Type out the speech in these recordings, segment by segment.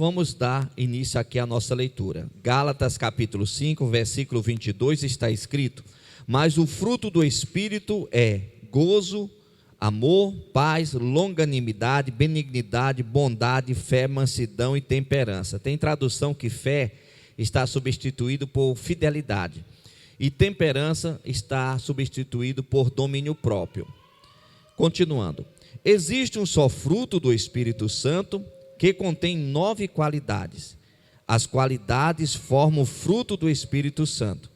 vamos dar início aqui à nossa leitura. Gálatas capítulo 5, versículo 22 está escrito: mas o fruto do Espírito é gozo, amor, paz, longanimidade, benignidade, bondade, fé, mansidão e temperança. Tem tradução que fé está substituído por fidelidade e temperança está substituído por domínio próprio. Continuando, existe um só fruto do Espírito Santo que contém 9 qualidades. As qualidades formam o fruto do Espírito Santo.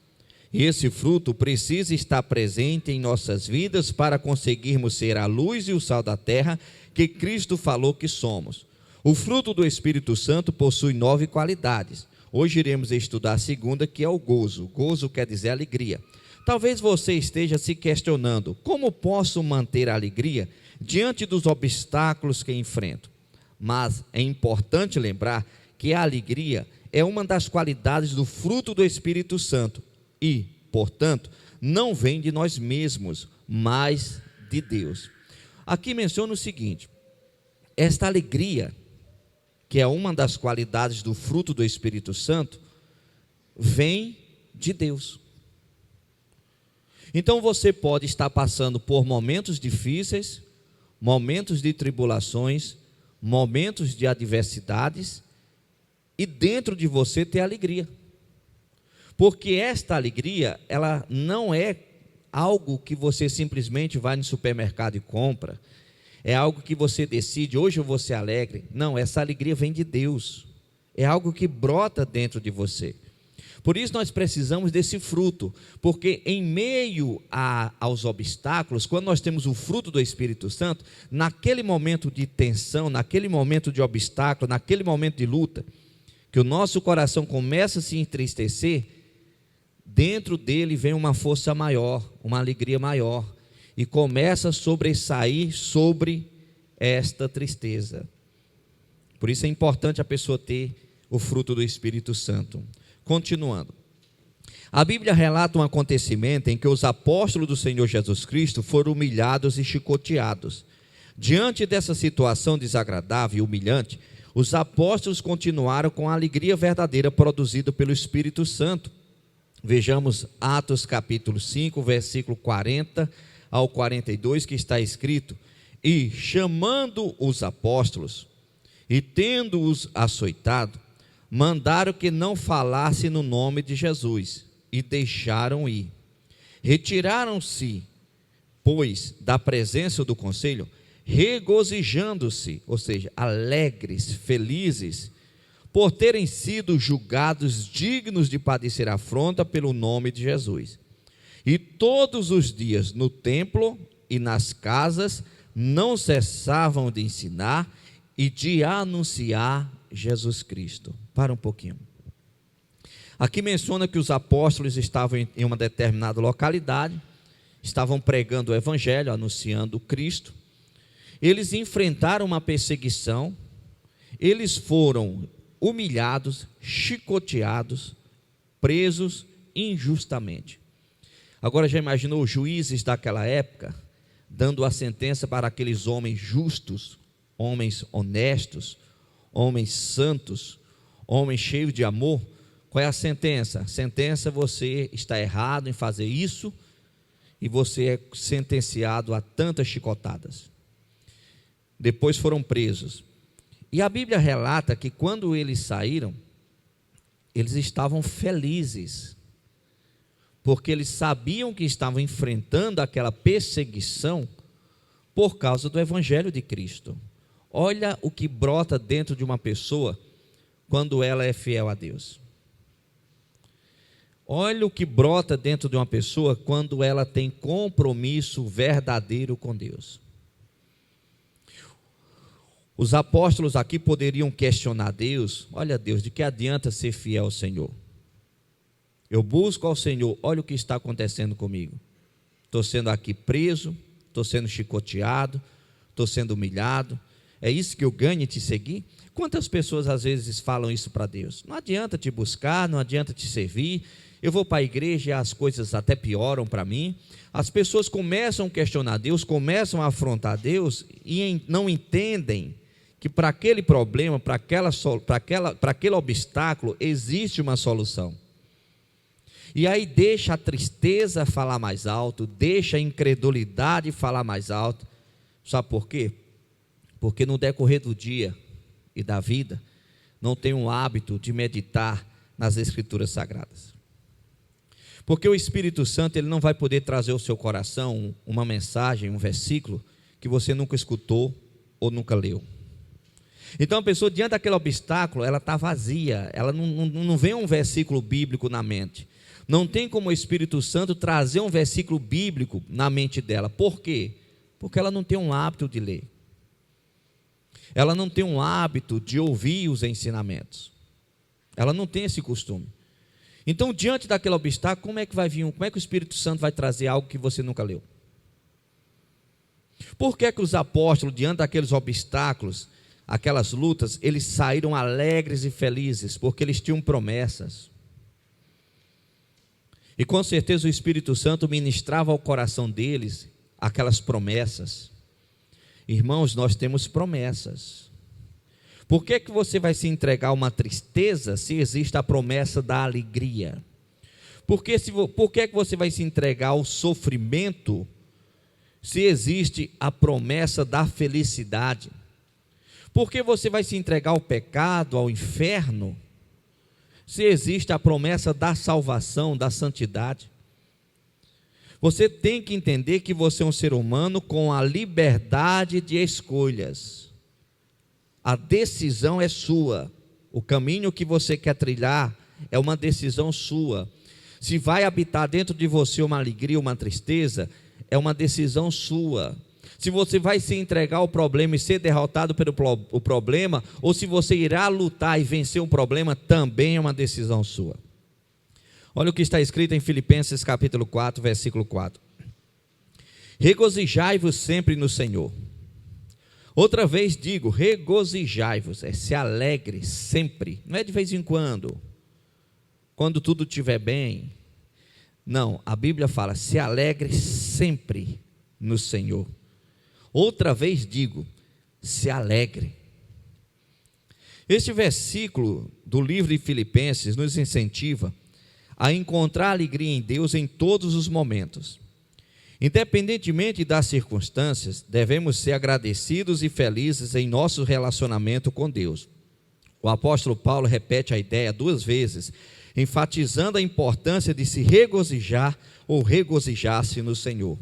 E esse fruto precisa estar presente em nossas vidas para conseguirmos ser a luz e o sal da terra que Cristo falou que somos. O fruto do Espírito Santo possui 9 qualidades. Hoje iremos estudar a segunda, que é o gozo. Gozo quer dizer alegria. Talvez você esteja se questionando: como posso manter a alegria diante dos obstáculos que enfrento? Mas é importante lembrar que a alegria é uma das qualidades do fruto do Espírito Santo e, portanto, não vem de nós mesmos, mas de Deus. Aqui menciona o seguinte: esta alegria, que é uma das qualidades do fruto do Espírito Santo, vem de Deus. Então você pode estar passando por momentos difíceis, momentos de tribulações, momentos de adversidades, e dentro de você ter alegria. Porque esta alegria, ela não é algo que você simplesmente vai no supermercado e compra. É algo que você decide: hoje eu vou ser alegre. Não, essa alegria vem de Deus. É algo que brota dentro de você. Por isso nós precisamos desse fruto, porque em meio aos obstáculos, quando nós temos o fruto do Espírito Santo, naquele momento de tensão, naquele momento de obstáculo, naquele momento de luta, que o nosso coração começa a se entristecer, dentro dele vem uma força maior, uma alegria maior, e começa a sobressair sobre esta tristeza. Por isso é importante a pessoa ter o fruto do Espírito Santo. Continuando, a Bíblia relata um acontecimento em que os apóstolos do Senhor Jesus Cristo foram humilhados e chicoteados. Diante dessa situação desagradável e humilhante, os apóstolos continuaram com a alegria verdadeira produzida pelo Espírito Santo. Vejamos Atos capítulo 5, versículo 40 ao 42, que está escrito: e chamando os apóstolos e tendo-os açoitado, mandaram que não falasse no nome de Jesus, e deixaram ir. Retiraram-se, pois, da presença do conselho, regozijando-se, ou seja, alegres, felizes, por terem sido julgados dignos de padecer afronta pelo nome de Jesus. E todos os dias no templo e nas casas não cessavam de ensinar e de anunciar Jesus Cristo. Para um pouquinho. Aqui menciona que os apóstolos estavam em uma determinada localidade, estavam pregando o Evangelho, anunciando Cristo. Eles enfrentaram uma perseguição, eles foram humilhados, chicoteados, presos injustamente. Agora já imaginou os juízes daquela época dando a sentença para aqueles homens justos, homens honestos, homens santos, homens cheios de amor? Qual é a sentença? A sentença: você está errado em fazer isso, e você é sentenciado a tantas chicotadas. Depois foram presos. E a Bíblia relata que quando eles saíram, eles estavam felizes, porque eles sabiam que estavam enfrentando aquela perseguição por causa do Evangelho de Cristo. Olha o que brota dentro de uma pessoa quando ela é fiel a Deus. Olha o que brota dentro de uma pessoa quando ela tem compromisso verdadeiro com Deus. Os apóstolos aqui poderiam questionar Deus: olha, Deus, de que adianta ser fiel ao Senhor? Eu busco ao Senhor, olha o que está acontecendo comigo. Estou sendo aqui preso, estou sendo chicoteado, estou sendo humilhado. É isso que eu ganho em te seguir? Quantas pessoas às vezes falam isso para Deus? Não adianta te buscar, não adianta te servir. Eu vou para a igreja e as coisas até pioram para mim. As pessoas começam a questionar Deus, começam a afrontar Deus e não entendem que para aquele problema, para aquele obstáculo, existe uma solução. E aí deixa a tristeza falar mais alto, deixa a incredulidade falar mais alto. Sabe por quê? Porque no decorrer do dia e da vida, não tem um hábito de meditar nas Escrituras Sagradas. Porque o Espírito Santo, ele não vai poder trazer ao seu coração uma mensagem, um versículo que você nunca escutou ou nunca leu. Então a pessoa, diante daquele obstáculo, ela está vazia, ela não vem um versículo bíblico na mente. Não tem como o Espírito Santo trazer um versículo bíblico na mente dela. Por quê? Porque ela não tem um hábito de ler. Ela não tem um hábito de ouvir os ensinamentos. Ela não tem esse costume. Então, diante daquele obstáculo, como é que o Espírito Santo vai trazer algo que você nunca leu? Por que os apóstolos, diante daqueles obstáculos, aquelas lutas, eles saíram alegres e felizes? Porque eles tinham promessas. E com certeza o Espírito Santo ministrava ao coração deles aquelas promessas. Irmãos, nós temos promessas. Por que você vai se entregar a uma tristeza se existe a promessa da alegria? Por que você vai se entregar ao sofrimento se existe a promessa da felicidade? Por que você vai se entregar ao pecado, ao inferno, se existe a promessa da salvação, da santidade? Você tem que entender que você é um ser humano com a liberdade de escolhas. A decisão é sua. O caminho que você quer trilhar é uma decisão sua. Se vai habitar dentro de você uma alegria, uma tristeza, é uma decisão sua. Se você vai se entregar ao problema e ser derrotado pelo problema, ou se você irá lutar e vencer um problema, também é uma decisão sua. Olha o que está escrito em Filipenses capítulo 4, versículo 4. Regozijai-vos sempre no Senhor. Outra vez digo, regozijai-vos, se alegre sempre, não é de vez em quando tudo estiver bem. Não, a Bíblia fala, se alegre sempre no Senhor. Outra vez digo, se alegre. Este versículo do livro de Filipenses nos incentiva a encontrar alegria em Deus em todos os momentos. Independentemente das circunstâncias, devemos ser agradecidos e felizes em nosso relacionamento com Deus. O apóstolo Paulo repete a ideia 2 vezes, enfatizando a importância de se regozijar ou regozijar-se no Senhor.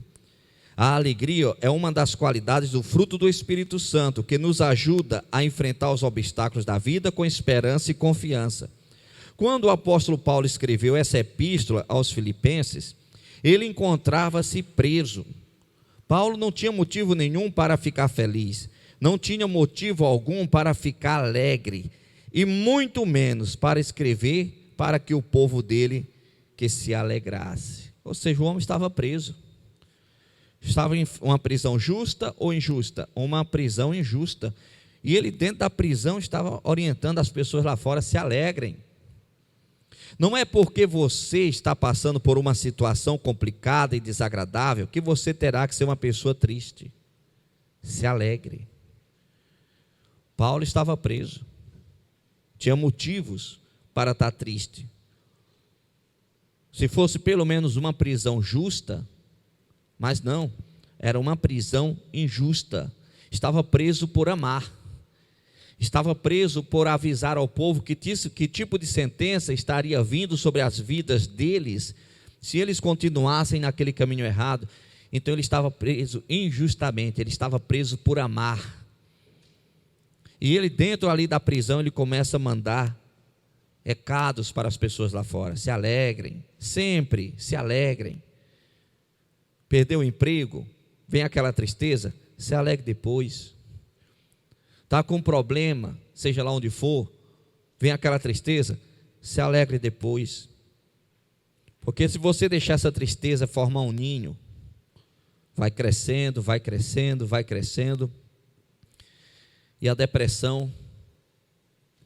A alegria é uma das qualidades do fruto do Espírito Santo, que nos ajuda a enfrentar os obstáculos da vida com esperança e confiança. Quando o apóstolo Paulo escreveu essa epístola aos Filipenses, ele encontrava-se preso. Paulo não tinha motivo nenhum para ficar feliz, não tinha motivo algum para ficar alegre, e muito menos para escrever para que o povo dele que se alegrasse. Ou seja, o homem estava preso. Estava em uma prisão justa ou injusta? Uma prisão injusta. E ele dentro da prisão estava orientando as pessoas lá fora, se alegrem. Não é porque você está passando por uma situação complicada e desagradável que você terá que ser uma pessoa triste. Se alegre. Paulo estava preso. Tinha motivos para estar triste. Se fosse pelo menos uma prisão justa, mas não, era uma prisão injusta. Estava preso por amar. Estava preso por avisar ao povo que tipo de sentença estaria vindo sobre as vidas deles, se eles continuassem naquele caminho errado. Então ele estava preso injustamente, ele estava preso por amar. E ele dentro ali da prisão, ele começa a mandar recados para as pessoas lá fora, se alegrem, sempre se alegrem. Perdeu o emprego, vem aquela tristeza, se alegre depois. Está com um problema, seja lá onde for, vem aquela tristeza, se alegre depois. Porque se você deixar essa tristeza formar um ninho, vai crescendo, vai crescendo, vai crescendo, e a depressão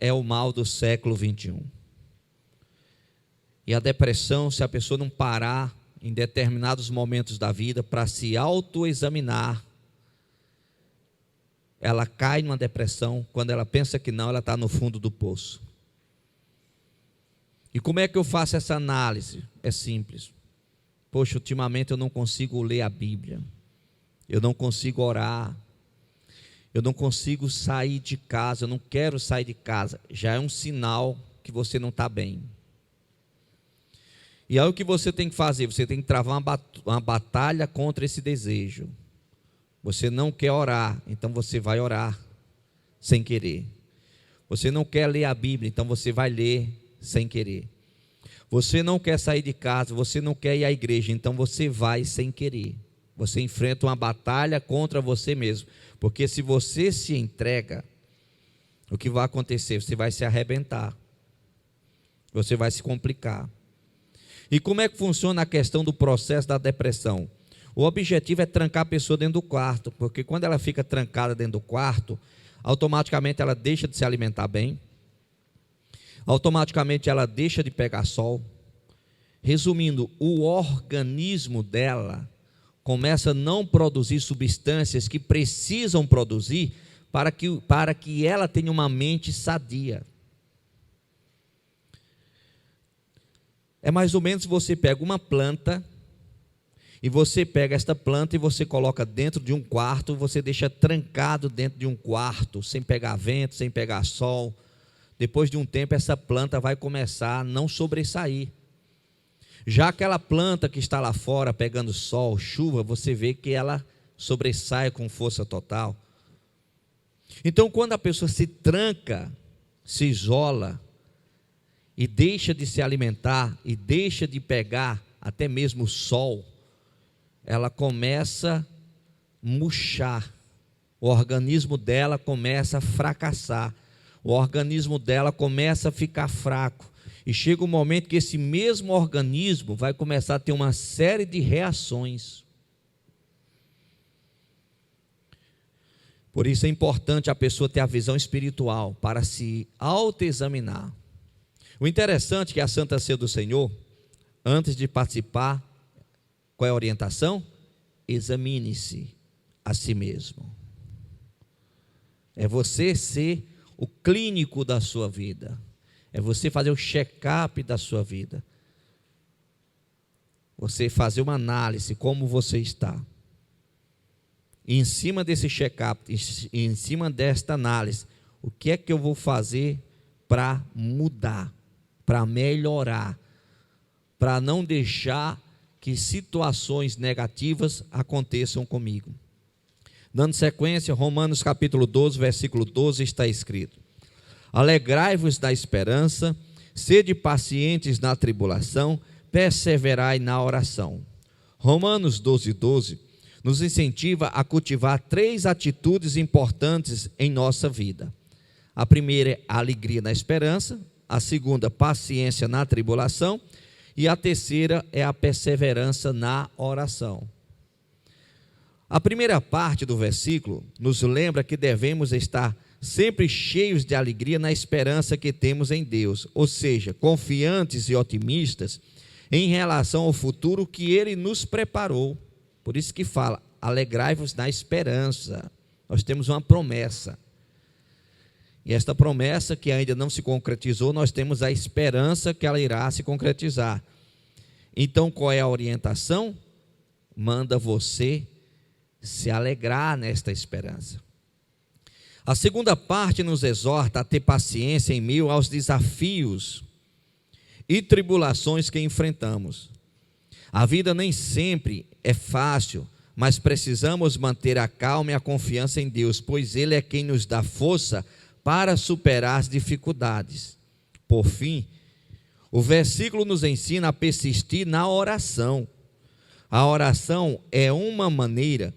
é o mal do século 21. E a depressão, se a pessoa não parar em determinados momentos da vida para se autoexaminar, ela cai numa depressão. Quando ela pensa que não, ela está no fundo do poço. E como é que eu faço essa análise? É simples. Poxa, ultimamente eu não consigo ler a Bíblia, eu não consigo orar, eu não consigo sair de casa, eu não quero sair de casa. Já é um sinal que você não está bem. E aí o que você tem que fazer? Você tem que travar uma batalha contra esse desejo. Você não quer orar, então você vai orar sem querer. Você não quer ler a Bíblia, então você vai ler sem querer. Você não quer sair de casa, você não quer ir à igreja, então você vai sem querer. Você enfrenta uma batalha contra você mesmo. Porque se você se entrega, o que vai acontecer? Você vai se arrebentar. Você vai se complicar. E como é que funciona a questão do processo da depressão? O objetivo é trancar a pessoa dentro do quarto, porque quando ela fica trancada dentro do quarto, automaticamente ela deixa de se alimentar bem, automaticamente ela deixa de pegar sol. Resumindo, o organismo dela começa a não produzir substâncias que precisam produzir para que ela tenha uma mente sadia. É mais ou menos você pega uma planta, e você pega esta planta e você coloca dentro de um quarto, você deixa trancado dentro de um quarto, sem pegar vento, sem pegar sol. Depois de um tempo, essa planta vai começar a não sobressair. Já aquela planta que está lá fora, pegando sol, chuva, você vê que ela sobressai com força total. Então, quando a pessoa se tranca, se isola, e deixa de se alimentar, e deixa de pegar até mesmo o sol, ela começa a murchar, o organismo dela começa a fracassar, o organismo dela começa a ficar fraco, e chega um momento que esse mesmo organismo vai começar a ter uma série de reações. Por isso é importante a pessoa ter a visão espiritual para se autoexaminar. O interessante é que a Santa Ceia do Senhor, antes de participar, qual é a orientação? Examine-se a si mesmo. É você ser o clínico da sua vida. É você fazer o check-up da sua vida. Você fazer uma análise, como você está. E em cima desse check-up, em cima desta análise, o que é que eu vou fazer para mudar, para melhorar, para não deixar que situações negativas aconteçam comigo. Dando sequência, Romanos capítulo 12, versículo 12, está escrito: alegrai-vos na esperança, sede pacientes na tribulação, perseverai na oração. Romanos 12, 12 nos incentiva a cultivar 3 atitudes importantes em nossa vida. A primeira é a alegria na esperança, a segunda, paciência na tribulação, e a terceira é a perseverança na oração. A primeira parte do versículo nos lembra que devemos estar sempre cheios de alegria na esperança que temos em Deus, ou seja, confiantes e otimistas em relação ao futuro que Ele nos preparou. Por isso que fala, alegrai-vos na esperança. Nós temos uma promessa. E esta promessa que ainda não se concretizou, nós temos a esperança que ela irá se concretizar. Então, qual é a orientação? Manda você se alegrar nesta esperança. A segunda parte nos exorta a ter paciência em meio aos desafios e tribulações que enfrentamos. A vida nem sempre é fácil, mas precisamos manter a calma e a confiança em Deus, pois Ele é quem nos dá força para superar as dificuldades. Por fim, o versículo nos ensina a persistir na oração. A oração é uma maneira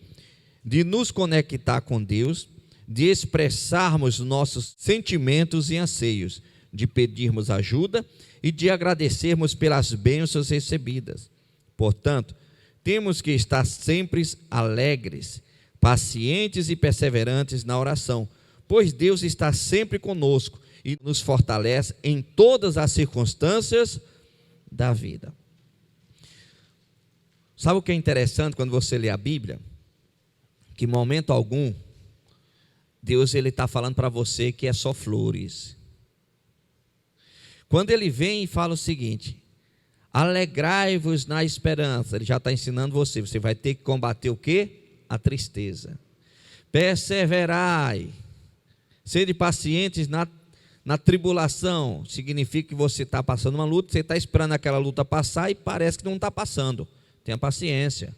de nos conectar com Deus, de expressarmos nossos sentimentos e anseios, de pedirmos ajuda e de agradecermos pelas bênçãos recebidas. Portanto, temos que estar sempre alegres, pacientes e perseverantes na oração, pois Deus está sempre conosco e nos fortalece em todas as circunstâncias da vida. Sabe o que é interessante quando você lê a Bíblia? Que em momento algum Deus ele está falando para você que é só flores. Quando ele vem e fala o seguinte: alegrai-vos na esperança, ele já está ensinando você vai ter que combater o quê? A tristeza. Perseverai, sede pacientes na tribulação, significa que você está passando uma luta, você está esperando aquela luta passar e parece que não está passando. Tenha paciência.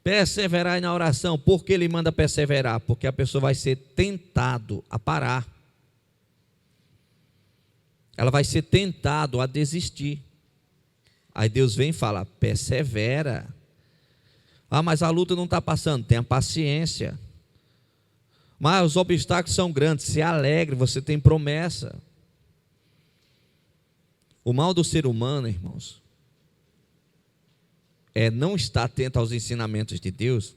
Perseverai na oração. Por que ele manda perseverar? Porque a pessoa vai ser tentado a parar. Ela vai ser tentado a desistir. Aí Deus vem e fala: persevera. Ah, mas a luta não está passando. Tenha paciência. Mas os obstáculos são grandes. Se alegre, você tem promessa. O mal do ser humano, irmãos, é não estar atento aos ensinamentos de Deus.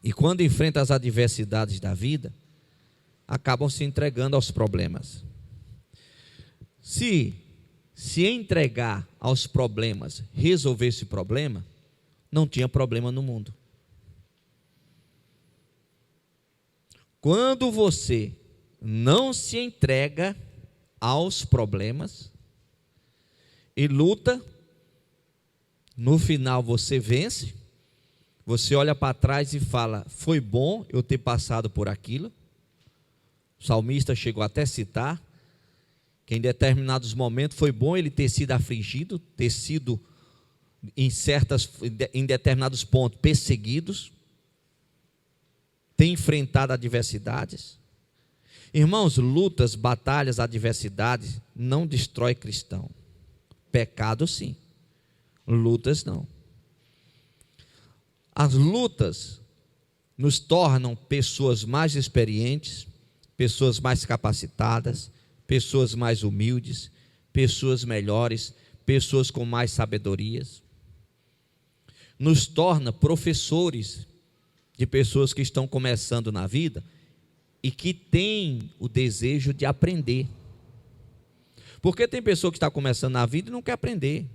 E quando enfrenta as adversidades da vida, acabam se entregando aos problemas. Se entregar aos problemas, resolver esse problema, não tinha problema no mundo. Quando você não se entrega aos problemas e luta, no final você vence, você olha para trás e fala: foi bom eu ter passado por aquilo. O salmista chegou até a citar que em determinados momentos foi bom ele ter sido afligido, ter sido em determinados pontos perseguidos, ter enfrentado adversidades. Irmãos, lutas, batalhas, adversidades não destrói cristão. Pecado sim, lutas não. As lutas nos tornam pessoas mais experientes, pessoas mais capacitadas, pessoas mais humildes, pessoas melhores, pessoas com mais sabedorias. Nos torna professores de pessoas que estão começando na vida e que têm o desejo de aprender. Porque tem pessoa que está começando na vida e não quer aprender,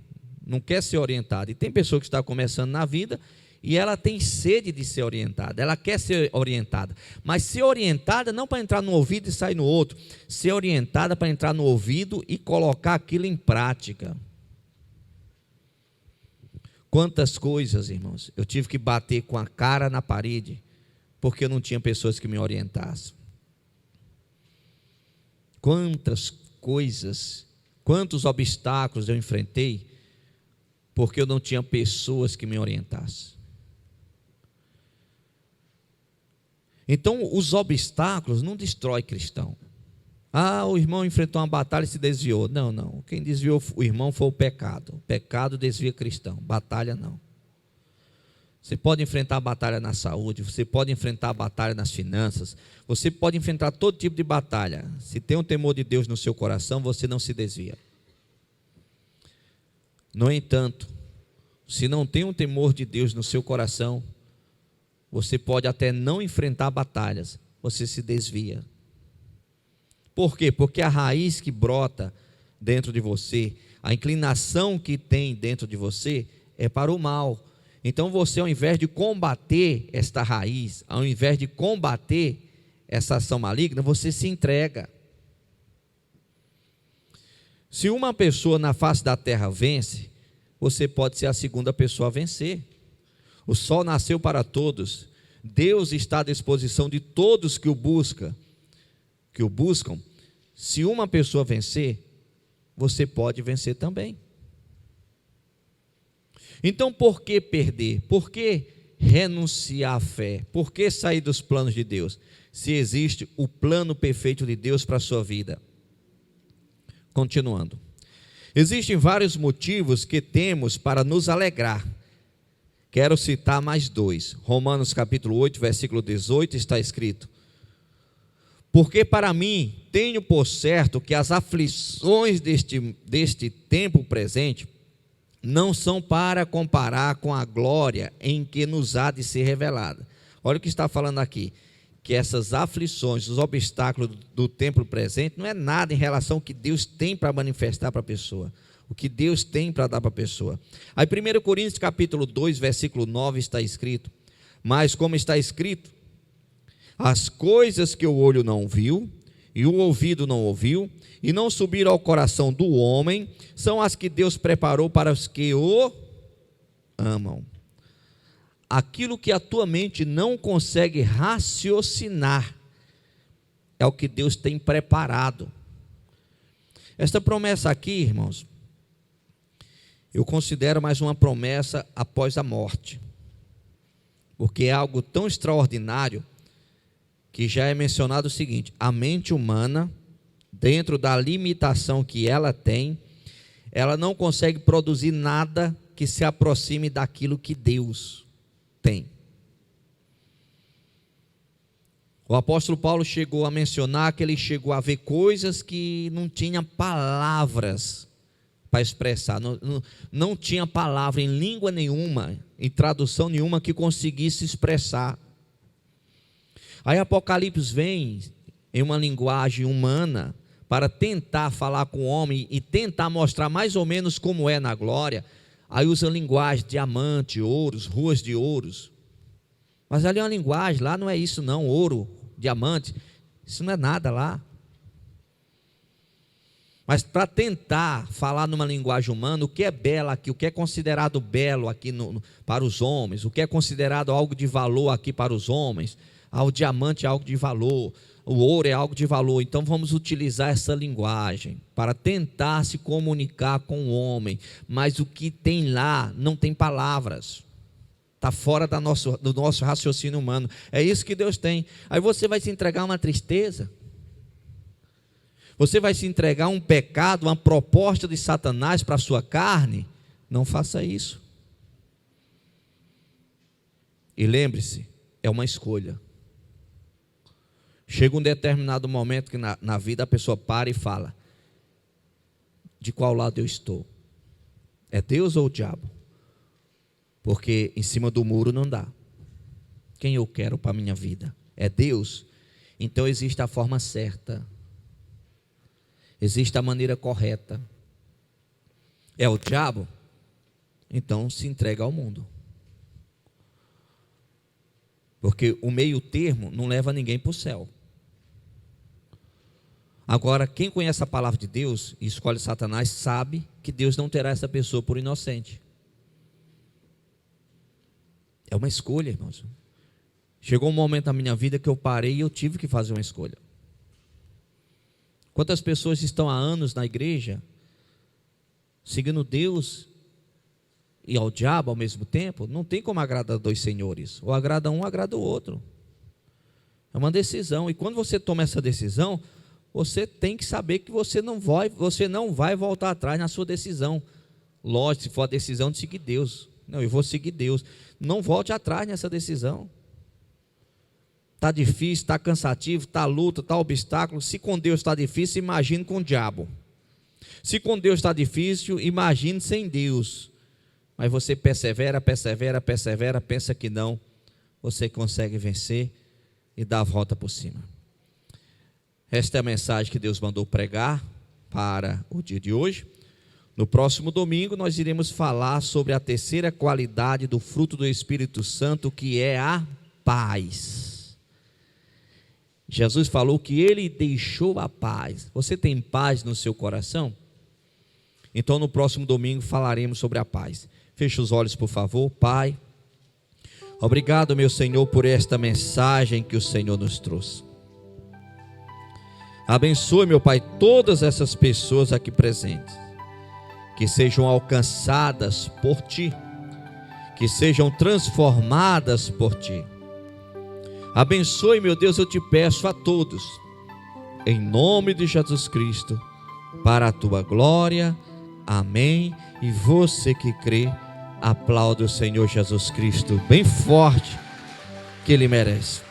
não quer ser orientada. E tem pessoa que está começando na vida e ela tem sede de ser orientada, ela quer ser orientada. Mas ser orientada não para entrar no ouvido e sair no outro, ser orientada para entrar no ouvido e colocar aquilo em prática. Quantas coisas, irmãos, eu tive que bater com a cara na parede, porque eu não tinha pessoas que me orientassem. Quantas coisas, quantos obstáculos eu enfrentei, porque eu não tinha pessoas que me orientassem. Então, os obstáculos não destroem cristão. Ah, o irmão enfrentou uma batalha e se desviou. Não, não. Quem desviou o irmão foi o pecado. O pecado desvia cristão. Batalha não. Você pode enfrentar a batalha na saúde, você pode enfrentar a batalha nas finanças, você pode enfrentar todo tipo de batalha. Se tem um temor de Deus no seu coração, você não se desvia. No entanto, se não tem um temor de Deus no seu coração, você pode até não enfrentar batalhas, você se desvia. Por quê? Porque a raiz que brota dentro de você, a inclinação que tem dentro de você é para o mal. Então você, ao invés de combater esta raiz, ao invés de combater essa ação maligna, você se entrega. Se uma pessoa na face da terra vence, você pode ser a segunda pessoa a vencer. O sol nasceu para todos. Deus está à disposição de todos que o buscam. Se uma pessoa vencer, você pode vencer também. Então, por que perder? Por que renunciar à fé? Por que sair dos planos de Deus? Se existe o plano perfeito de Deus para a sua vida. Continuando. Existem vários motivos que temos para nos alegrar. Quero citar mais dois. Romanos capítulo 8, versículo 18, está escrito: porque para mim tenho por certo que as aflições deste tempo presente não são para comparar com a glória em que nos há de ser revelada. Olha o que está falando aqui, que essas aflições, os obstáculos do tempo presente, não é nada em relação ao que Deus tem para manifestar para a pessoa, o que Deus tem para dar para a pessoa. Aí 1 Coríntios capítulo 2, versículo 9 está escrito: mas como está escrito, As coisas que o olho não viu, e o ouvido não ouviu, e não subiram ao coração do homem, são as que Deus preparou para os que o amam. Aquilo que a tua mente não consegue raciocinar, é o que Deus tem preparado. Esta promessa aqui, irmãos, eu considero mais uma promessa após a morte, porque é algo tão extraordinário, que já é mencionado o seguinte: a mente humana, dentro da limitação que ela tem, ela não consegue produzir nada que se aproxime daquilo que Deus tem. O apóstolo Paulo chegou a mencionar que ele chegou a ver coisas que não tinha palavras para expressar, não tinha palavra em língua nenhuma, em tradução nenhuma que conseguisse expressar. Aí Apocalipse vem em uma linguagem humana para tentar falar com o homem e tentar mostrar mais ou menos como é na glória. Aí usa linguagem, diamante, ouros, ruas de ouros. Mas ali é uma linguagem, lá não é isso não, ouro, diamante, isso não é nada lá. Mas para tentar falar numa linguagem humana, o que é belo aqui, o que é considerado belo aqui para os homens, o que é considerado algo de valor aqui para os homens, o diamante é algo de valor, o ouro é algo de valor. Então vamos utilizar essa linguagem para tentar se comunicar com o homem, mas o que tem lá não tem palavras, está fora do nosso raciocínio humano. É isso que Deus tem. Aí você vai se entregar a uma tristeza, você vai se entregar a um pecado, uma proposta de Satanás para a sua carne. Não faça isso. E lembre-se, é uma escolha. Chega um determinado momento que na vida a pessoa para e fala: de qual lado eu estou? É Deus ou o diabo? Porque em cima do muro não dá. Quem eu quero para a minha vida? É Deus? Então existe a forma certa, existe a maneira correta. É o diabo? Então se entrega ao mundo. Porque o meio termo não leva ninguém para o céu. Agora, quem conhece a palavra de Deus e escolhe Satanás, sabe que Deus não terá essa pessoa por inocente. É uma escolha, irmãos. Chegou um momento na minha vida que eu parei e eu tive que fazer uma escolha. Quantas pessoas estão há anos na igreja, seguindo Deus e ao diabo ao mesmo tempo? Não tem como agradar dois senhores. Ou agrada um, ou agrada o outro. É uma decisão. E quando você toma essa decisão, você tem que saber que você não vai voltar atrás na sua decisão. Lógico, se for a decisão de seguir Deus. Não, eu vou seguir Deus. Não volte atrás nessa decisão. Está difícil, está cansativo, está luta, está obstáculo. Se com Deus está difícil, imagine com o diabo. Se com Deus está difícil, imagine sem Deus. Mas você persevera, pensa que não, você consegue vencer e dar a volta por cima. Esta é a mensagem que Deus mandou pregar para o dia de hoje. No próximo domingo nós iremos falar sobre a terceira qualidade do fruto do Espírito Santo, que é a paz. Jesus falou que Ele deixou a paz. Você tem paz no seu coração? Então no próximo domingo falaremos sobre a paz. Feche os olhos, por favor. Pai, obrigado, meu Senhor, por esta mensagem que o Senhor nos trouxe. Abençoe, meu Pai, todas essas pessoas aqui presentes, que sejam alcançadas por Ti, que sejam transformadas por Ti. Abençoe, meu Deus, eu te peço a todos, em nome de Jesus Cristo, para a Tua glória. Amém. E você que crê, aplaude o Senhor Jesus Cristo bem forte, que Ele merece.